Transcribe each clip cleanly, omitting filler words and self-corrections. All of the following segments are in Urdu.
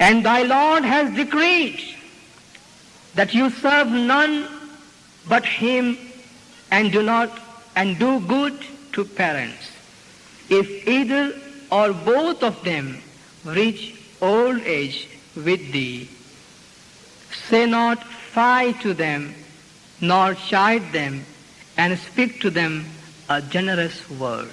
And thy Lord has decreed that you serve none but him and do good to parents. If either or both of them reach old age, with thee. Say not fie to them, nor chide them, and speak to them a generous word.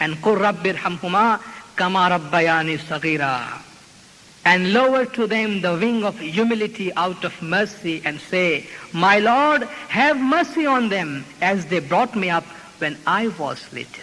and qur rabbirhamhuma kama rabbayani saghira, and lower to them the wing of humility out of mercy and say, my Lord, have mercy on them as they brought me up when I was little.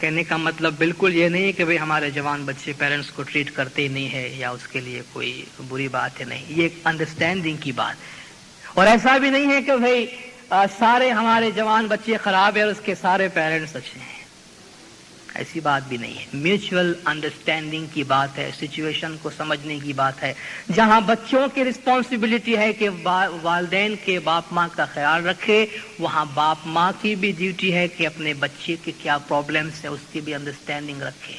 کہنے کا مطلب بالکل یہ نہیں کہ بھئی ہمارے جوان بچے پیرنٹس کو ٹریٹ کرتے ہی نہیں ہے یا اس کے لیے کوئی بری بات ہے، نہیں، یہ ایک انڈرسٹینڈنگ کی بات. اور ایسا بھی نہیں ہے کہ بھئی سارے ہمارے جوان بچے خراب ہیں اور اس کے سارے پیرنٹس اچھے ہیں، ایسی بات بھی نہیں ہے. میوچل انڈرسٹینڈنگ کی بات ہے، سچویشن کو سمجھنے کی بات ہے. جہاں بچوں کی رسپانسبلٹی ہے کہ والدین کے باپ ماں کا خیال رکھے، وہاں باپ ماں کی بھی ڈیوٹی ہے کہ اپنے بچے کے کیا پرابلمس ہیں اس کی بھی انڈرسٹینڈنگ رکھے،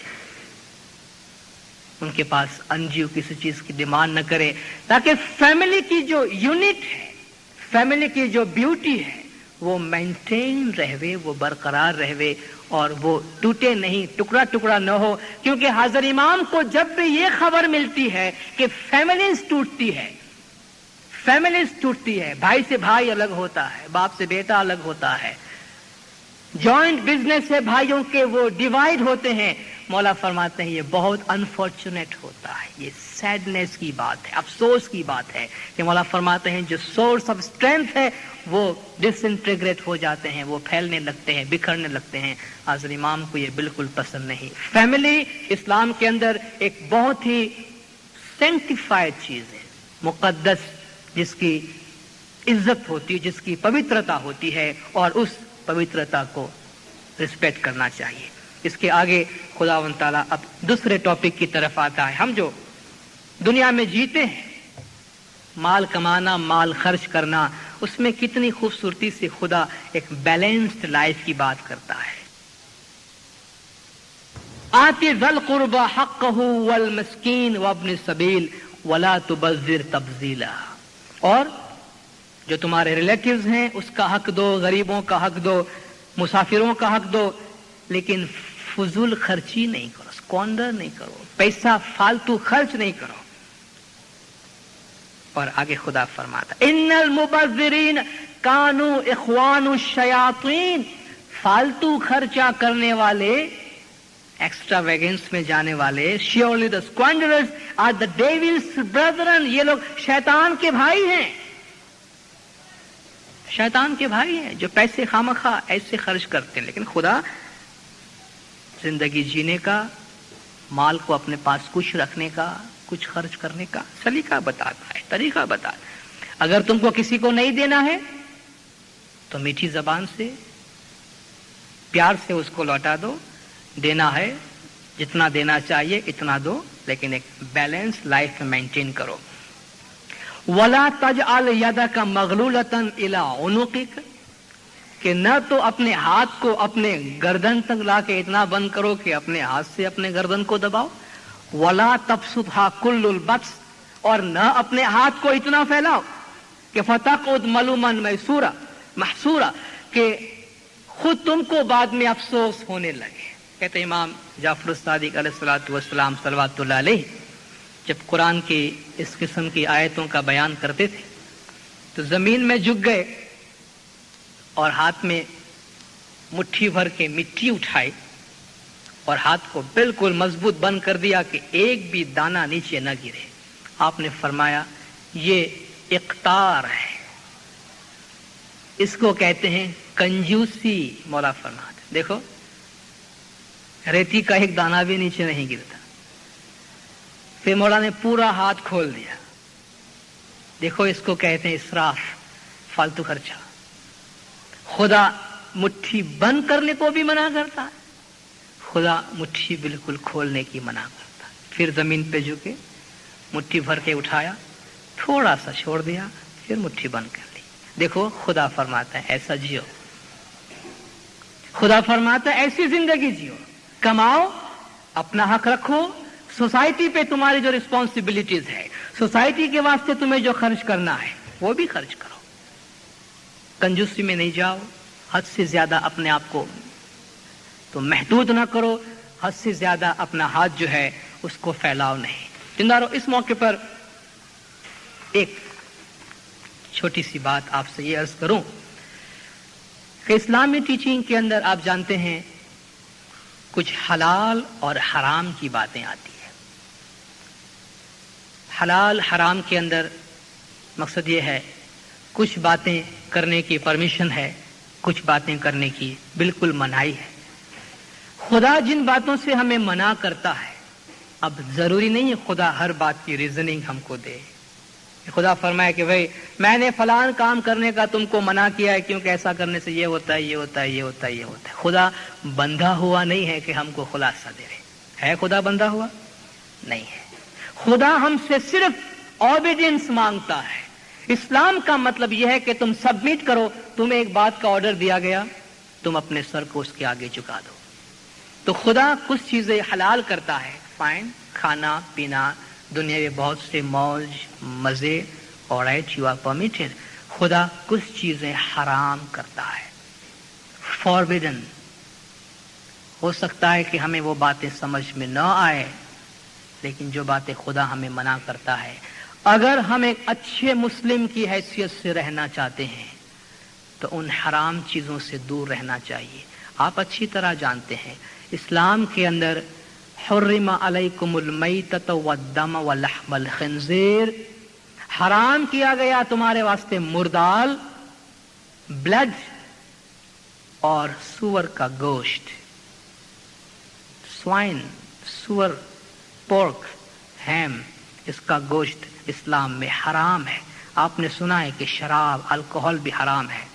ان کے پاس انجیو کسی چیز کی ڈیمانڈ نہ کرے، تاکہ فیملی کی جو یونٹ ہے، فیملی کی جو بیوٹی ہے وہ مینٹین رہے، وہ برقرار رہے اور وہ ٹوٹے نہیں، ٹکڑا ٹکڑا نہ ہو. کیونکہ حضرت امام کو جب بھی یہ خبر ملتی ہے کہ فیملیز ٹوٹتی ہے، فیملیز ٹوٹتی ہے، بھائی سے بھائی الگ ہوتا ہے، باپ سے بیٹا الگ ہوتا ہے، جوائنٹ بزنس سے بھائیوں کے وہ ڈیوائڈ ہوتے ہیں، مولا فرماتے ہیں یہ بہت انفارچونیٹ ہوتا ہے، یہ سیڈنس کی بات ہے، افسوس کی بات ہے کہ مولا فرماتے ہیں جو سورس آف اسٹرینتھ ہے وہ ڈس انٹیگریٹ ہو جاتے ہیں، وہ پھیلنے لگتے ہیں، بکھرنے لگتے ہیں. حضرت امام کو یہ بالکل پسند نہیں. فیملی اسلام کے اندر ایک بہت ہی سینکٹیفائڈ چیز ہے، مقدس، جس کی عزت ہوتی ہے، جس کی پوترتا ہوتی ہے، اور اس پوترتا کو رسپیکٹ کرنا چاہیے. اس کے آگے خداوند تعالیٰ اب دوسرے ٹاپک کی طرف آتا ہے. ہم جو دنیا میں جیتے ہیں، مال کمانا، مال خرچ کرنا، اس میں کتنی خوبصورتی سے خدا ایک بیلنسڈ لائف کی بات کرتا ہے. آتی ذل قربى حقه والمسکین وابن السبیل ولا تبذر تبذیلا. اور جو تمہارے ریلیٹیوز ہیں اس کا حق دو، غریبوں کا حق دو، مسافروں کا حق دو، لیکن فضول خرچی نہیں کرو، اسکوانڈر نہیں کرو، پیسہ فالتو خرچ نہیں کرو. اور آگے خدا فرماتا ان المبذرین کانوا اخوان الشیاطین. فالتو خرچہ کرنے والے، ایکسٹرا ویگنس میں جانے والے، surely the squanderers are the devil's brethren. یہ لوگ شیطان کے بھائی ہیں، شیطان کے بھائی ہیں جو پیسے خامخواہ ایسے خرچ کرتے ہیں. لیکن خدا زندگی جینے کا، مال کو اپنے پاس کچھ رکھنے کا، کچھ خرچ کرنے کا سلیقہ بتاتا ہے، طریقہ بتاتا ہے. اگر تم کو کسی کو نہیں دینا ہے تو میٹھی زبان سے، پیار سے اس کو لوٹا دو. دینا ہے جتنا دینا چاہیے اتنا دو، لیکن ایک بیلنس لائف میں مینٹین کرو. وَلَا تَجْعَلْ يَدَكَ مَغْلُولَةً إِلَىٰ عُنُقِكَ. کہ نہ تو اپنے ہاتھ کو اپنے گردن تک لا کے اتنا بند کرو کہ اپنے ہاتھ سے اپنے گردن کو دباؤ. وَلَا تَبْسُطْهَا كُلُّ الْبَسْطِ. اور نہ اپنے ہاتھ کو اتنا پھیلاؤ کہ فَتَقْعُدْ مَلُومًا مَحْسُورًا، کہ خود تم کو بعد میں افسوس ہونے لگے. کہتے امام جعفر الصادق علیہ الصلوۃ والسلام صلوات اللہ علیہ جب قرآن کی اس قسم کی آیتوں کا بیان کرتے تھے تو زمین میں جھک گئے اور ہاتھ میں مٹھی بھر کے مٹی اٹھائی اور ہاتھ کو بالکل مضبوط بند کر دیا کہ ایک بھی دانہ نیچے نہ گرے. آپ نے فرمایا یہ اقتار ہے، اس کو کہتے ہیں کنجوسی. مولا فرماتے دیکھو ریتی کا ایک دانہ بھی نیچے نہیں گرتا. پھر مولا نے پورا ہاتھ کھول دیا. دیکھو اس کو کہتے ہیں اسراف، فالتو خرچہ. خدا مٹھی بند کرنے کو بھی منع کرتا ہے، خدا مٹھی بالکل کھولنے کی منع کرتا ہے. پھر زمین پہ جھکے، مٹھی بھر کے اٹھایا، تھوڑا سا چھوڑ دیا، پھر مٹھی بند کر لی. دیکھو خدا فرماتا ہے ایسا جیو، خدا فرماتا ہے ایسی زندگی جیو. کماؤ، اپنا حق رکھو. سوسائٹی پہ تمہاری جو رسپانسبلٹیز ہے، سوسائٹی کے واسطے تمہیں جو خرچ کرنا ہے وہ بھی خرچ کرو. کنجوسی میں نہیں جاؤ، حد سے زیادہ اپنے آپ کو تو محدود نہ کرو، حد سے زیادہ اپنا ہاتھ جو ہے اس کو پھیلاؤ نہیں. زندارو، اس موقع پر ایک چھوٹی سی بات آپ سے یہ عرض کروں کہ اسلامی ٹیچنگ کے اندر آپ جانتے ہیں کچھ حلال اور حرام کی باتیں آتی ہیں. حلال حرام کے اندر مقصد یہ ہے کچھ باتیں کرنے کی پرمیشن ہے، کچھ باتیں کرنے کی بالکل منائی ہے. خدا جن باتوں سے ہمیں منع کرتا ہے، اب ضروری نہیں ہے خدا ہر بات کی ریزننگ ہم کو دے. خدا فرمائے کہ بھئی میں نے فلان کام کرنے کا تم کو منع کیا ہے کیونکہ ایسا کرنے سے یہ ہوتا ہے، یہ ہوتا ہے، یہ ہوتا ہے، یہ ہوتا ہے. خدا بندھا ہوا نہیں ہے کہ ہم کو خلاصہ دے رہے. ہے خدا بندھا ہوا؟ نہیں ہے. خدا ہم سے صرف اوبیڈینس مانگتا ہے. اسلام کا مطلب یہ ہے کہ تم سبمٹ کرو. تمہیں ایک بات کا آرڈر دیا گیا، تم اپنے سر کو اس کے آگے جھکا دو. تو خدا کچھ چیزیں حلال کرتا ہے، فائن، کھانا پینا، دنیا میں بہت سے موج مزے، alright you are permitted. خدا کچھ چیزیں حرام کرتا ہے، forbidden. ہو سکتا ہے کہ ہمیں وہ باتیں سمجھ میں نہ آئے، لیکن جو باتیں خدا ہمیں منع کرتا ہے، اگر ہم ایک اچھے مسلم کی حیثیت سے رہنا چاہتے ہیں تو ان حرام چیزوں سے دور رہنا چاہیے. آپ اچھی طرح جانتے ہیں اسلام کے اندر حرم علیکم المیتۃ والدم ولحم الخنزیر، حرام کیا گیا تمہارے واسطے مردال، بلڈ اور سور کا گوشت. سوائن، سور، پورک، ہیم، اس کا گوشت اسلام میں حرام ہے. آپ نے سنا ہے کہ شراب، الکوہل بھی حرام ہے.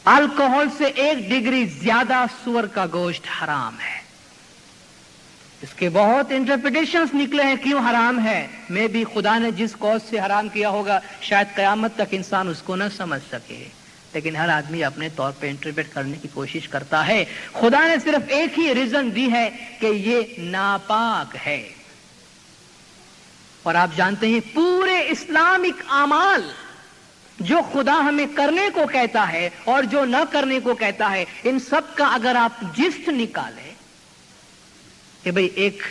الکوہل سے 1 ڈگری زیادہ سور کا گوشت حرام ہے. اس کے بہت انٹرپریٹیشنز نکلے ہیں کیوں حرام ہے. میں بھی خدا نے جس کوز سے حرام کیا ہوگا شاید قیامت تک انسان اس کو نہ سمجھ سکے، لیکن ہر آدمی اپنے طور پہ انٹرپریٹ کرنے کی کوشش کرتا ہے. خدا نے صرف ایک ہی ریزن دی ہے کہ یہ ناپاک ہے. اور آپ جانتے ہیں پورے اسلامک اعمال جو خدا ہمیں کرنے کو کہتا ہے اور جو نہ کرنے کو کہتا ہے، ان سب کا اگر آپ جسٹ نکالیں کہ بھئی ایک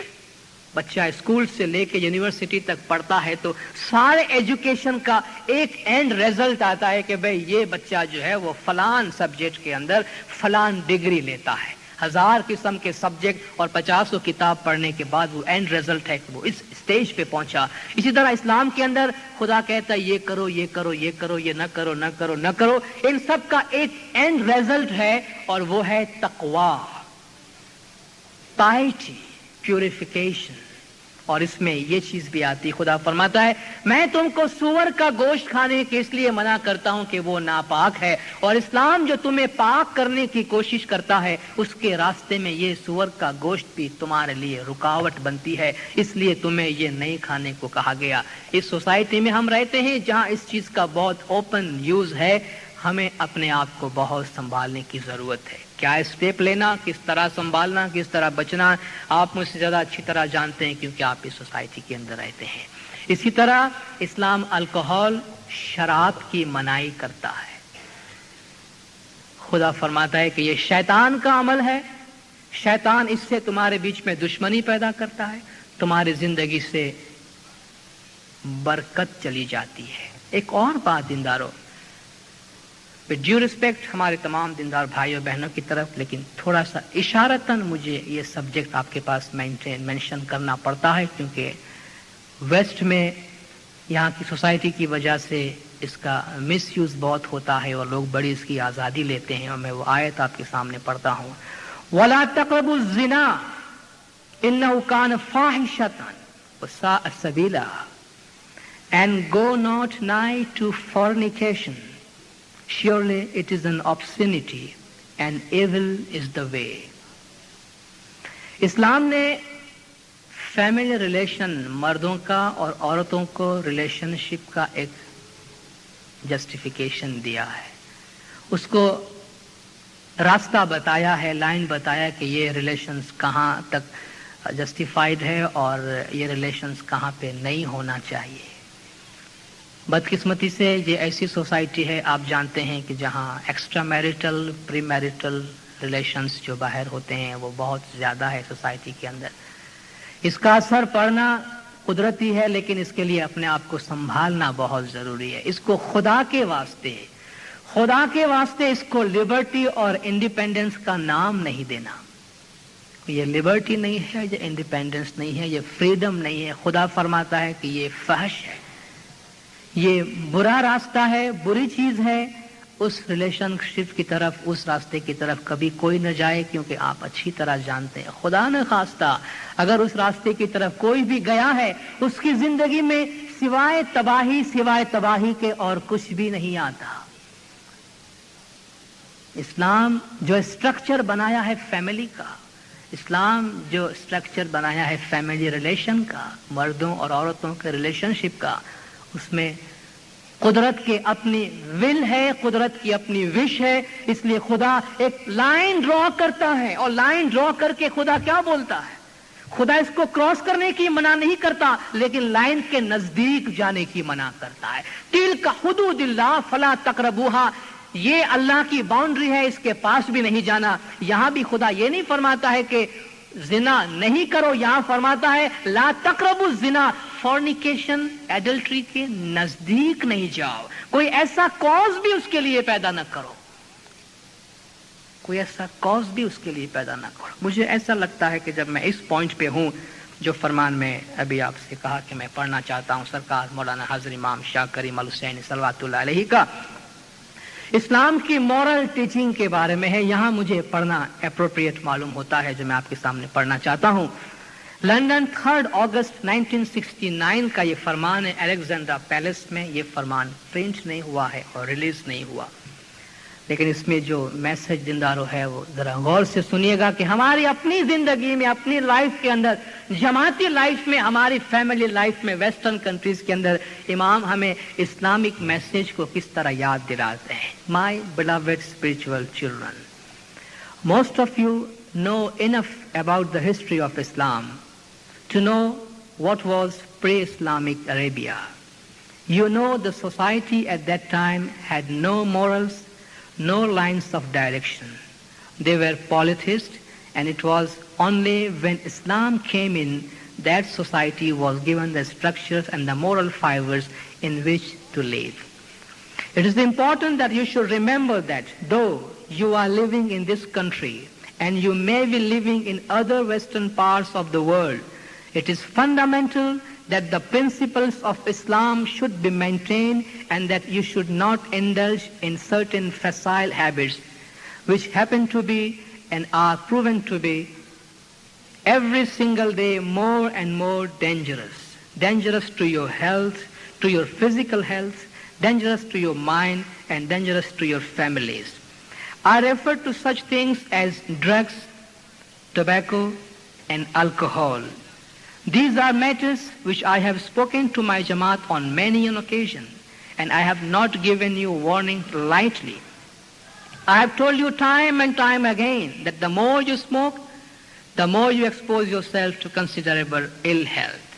بچہ اسکول سے لے کے یونیورسٹی تک پڑھتا ہے تو سارے ایجوکیشن کا ایک اینڈ ریزلٹ آتا ہے کہ بھئی یہ بچہ جو ہے وہ فلان سبجیکٹ کے اندر فلان ڈگری لیتا ہے. 1000 قسم کے سبجیکٹ اور 50 کتاب پڑھنے کے بعد وہ اینڈ ریزلٹ ہے کہ وہ اس اسٹیج پہ پہنچا. اسی طرح اسلام کے اندر خدا کہتا ہے یہ کرو، یہ کرو، یہ کرو، یہ نہ کرو، نہ کرو، نہ کرو. ان سب کا ایک اینڈ ریزلٹ ہے اور وہ ہے تقویٰ، پائٹی، پیوریفیکیشن. اور اس میں یہ چیز بھی آتی. خدا فرماتا ہے میں تم کو سور کا گوشت کھانے کے اس لیے منع کرتا ہوں کہ وہ ناپاک ہے، اور اسلام جو تمہیں پاک کرنے کی کوشش کرتا ہے اس کے راستے میں یہ سور کا گوشت بھی تمہارے لیے رکاوٹ بنتی ہے، اس لیے تمہیں یہ نہیں کھانے کو کہا گیا. اس سوسائٹی میں ہم رہتے ہیں جہاں اس چیز کا بہت اوپن یوز ہے. ہمیں اپنے آپ کو بہت سنبھالنے کی ضرورت ہے. کیا اسٹیپ لینا، کس طرح سنبھالنا، کس طرح بچنا، آپ مجھ سے زیادہ اچھی طرح جانتے ہیں کیونکہ آپ اس سوسائٹی کے اندر رہتے ہیں. اسی طرح اسلام الکوہل، شراب کی منائی کرتا ہے. خدا فرماتا ہے کہ یہ شیطان کا عمل ہے. شیطان اس سے تمہارے بیچ میں دشمنی پیدا کرتا ہے، تمہاری زندگی سے برکت چلی جاتی ہے. ایک اور بات دینداروں، ڈیو ریسپیکٹ ہمارے تمام دیندار بھائیوں بہنوں کی طرف، لیکن تھوڑا سا اشارتاً مجھے یہ سبجیکٹ آپ کے پاس مینشن کرنا پڑتا ہے کیونکہ ویسٹ میں یہاں کی سوسائٹی کی وجہ سے اس کا مس یوز بہت ہوتا ہے اور لوگ بڑی اس کی آزادی لیتے ہیں. اور میں وہ آیت آپ کے سامنے پڑھتا ہوں، وَلَا تَقْرَبُوا الزِّنَا إِنَّهُ كَانَ فَاحِشَةً وَسَاءَ سَبِيلًا and go not nigh to fornication. Surely it is an obscenity and evil is the way. اسلام نے فیملی ریلیشن، مردوں کا اور عورتوں کو ریلیشن شپ کا ایک جسٹیفیکیشن دیا ہے. اس کو راستہ بتایا ہے، لائن بتایا کہ یہ ریلیشنز کہاں تک جسٹیفائڈ ہے اور یہ ریلیشنز کہاں پہ نہیں ہونا چاہیے. بدقسمتی سے یہ ایسی سوسائٹی ہے، آپ جانتے ہیں کہ جہاں ایکسٹرا میریٹل، پری میریٹل ریلیشنز جو باہر ہوتے ہیں وہ بہت زیادہ ہے سوسائٹی کے اندر. اس کا اثر پڑنا قدرتی ہے، لیکن اس کے لیے اپنے آپ کو سنبھالنا بہت ضروری ہے. اس کو خدا کے واسطے اس کو لبرٹی اور انڈیپینڈنس کا نام نہیں دینا. یہ لبرٹی نہیں ہے، یہ انڈیپینڈنس نہیں ہے، یہ فریڈم نہیں ہے. خدا فرماتا ہے کہ یہ فحش ہے، یہ برا راستہ ہے، بری چیز ہے. اس ریلیشن شپ کی طرف, اس راستے کی طرف کبھی کوئی نہ جائے, کیونکہ آپ اچھی طرح جانتے ہیں خدا نہ خواستہ اگر اس راستے کی طرف کوئی بھی گیا ہے اس کی زندگی میں سوائے تباہی کے اور کچھ بھی نہیں آتا. اسلام جو اسٹرکچر بنایا ہے فیملی کا, اسلام جو اسٹرکچر بنایا ہے فیملی ریلیشن کا, مردوں اور عورتوں کے ریلیشن شپ کا, اس میں قدرت کی اپنی ول ہے, قدرت کی اپنی وش ہے. اس لیے خدا ایک لائن ڈرا کرتا ہے, اور لائن ڈرا کر کے خدا کیا بولتا ہے؟ خدا اس کو کراس کرنے کی منع نہیں کرتا, لیکن لائن کے نزدیک جانے کی منع کرتا ہے. تلک حدود اللہ فلا تقربوها, یہ اللہ کی باؤنڈری ہے, اس کے پاس بھی نہیں جانا. یہاں بھی خدا یہ نہیں فرماتا ہے کہ زنا نہیں کرو, یہاں فرماتا ہے لا تقربوا الزنا, فورنیکیشن ایڈلٹری کے نزدیک نہیں جاؤ. کوئی ایسا کاز بھی اس کے لیے پیدا نہ کرو, کوئی ایسا کاز بھی اس کے لیے پیدا نہ کرو. مجھے ایسا لگتا ہے کہ جب میں اس پوائنٹ پہ ہوں جو فرمان میں ابھی آپ سے کہا کہ میں پڑھنا چاہتا ہوں, سرکار مولانا حضرت امام شاہ کریم الحسینی صلوات اللہ علیہ کا اسلام کی مورل ٹیچنگ کے بارے میں ہے, یہاں مجھے پڑھنا اپروپریٹ معلوم ہوتا ہے, جو میں آپ کے سامنے پڑھنا چاہتا ہوں. لندن 3 اگست 1969 کا یہ فرمان ہے, الیگزینڈرا پیلس میں. یہ فرمان پرنٹ نہیں ہوا ہے اور ریلیز نہیں ہوا, لیکن اس میں جو میسج دیندارو ہے وہ ذرا غور سے سنیے گا کہ ہماری اپنی زندگی میں, اپنی لائف کے اندر, جماعتی لائف میں, ہماری فیملی لائف میں, ویسٹرن کنٹریز کے اندر امام ہمیں اسلامک میسج کو کس طرح یاد دلاتے ہیں. My beloved spiritual children, most of you know enough about the history of Islam to know what was pre-Islamic Arabia. You know the society at that time had no morals, no lines of direction. They were polytheists, and it was only when Islam came in that society was given the structures and the moral fibers in which to live. It is important that you should remember that though you are living in this country and you may be living in other Western parts of the world, it is fundamental that the principles of Islam should be maintained and that you should not indulge in certain facile habits which happen to be and are proven to be every single day more and more dangerous. Dangerous to your health, to your physical health, dangerous to your mind, and dangerous to your families. I refer to such things as drugs, tobacco, and alcohol. These are matters which I have spoken to my Jamaat on many an occasion, and I have not given you warning lightly. I have told you time and time again that the more you smoke, the more you expose yourself to considerable ill health.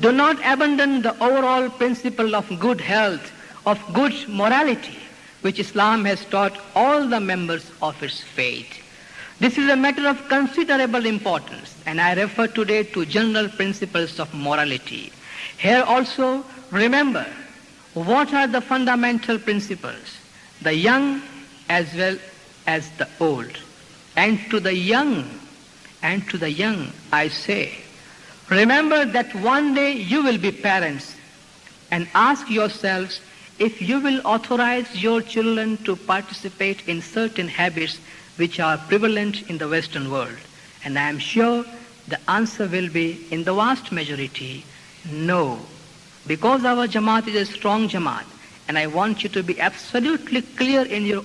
do not abandon the overall principle of good health, of good morality, which Islam has taught all the members of its faith. This is a matter of considerable importance, and I refer today to general principles of morality. Here also, remember, what are the fundamental principles? The young as well as the old. And to the young, I say, remember that one day you will be parents, and ask yourselves if you will authorize your children to participate in certain habits which are prevalent in the Western world. And I am sure the answer will be, in the vast majority, no. Because our Jamaat is a strong Jamaat, and I want you to be absolutely clear in your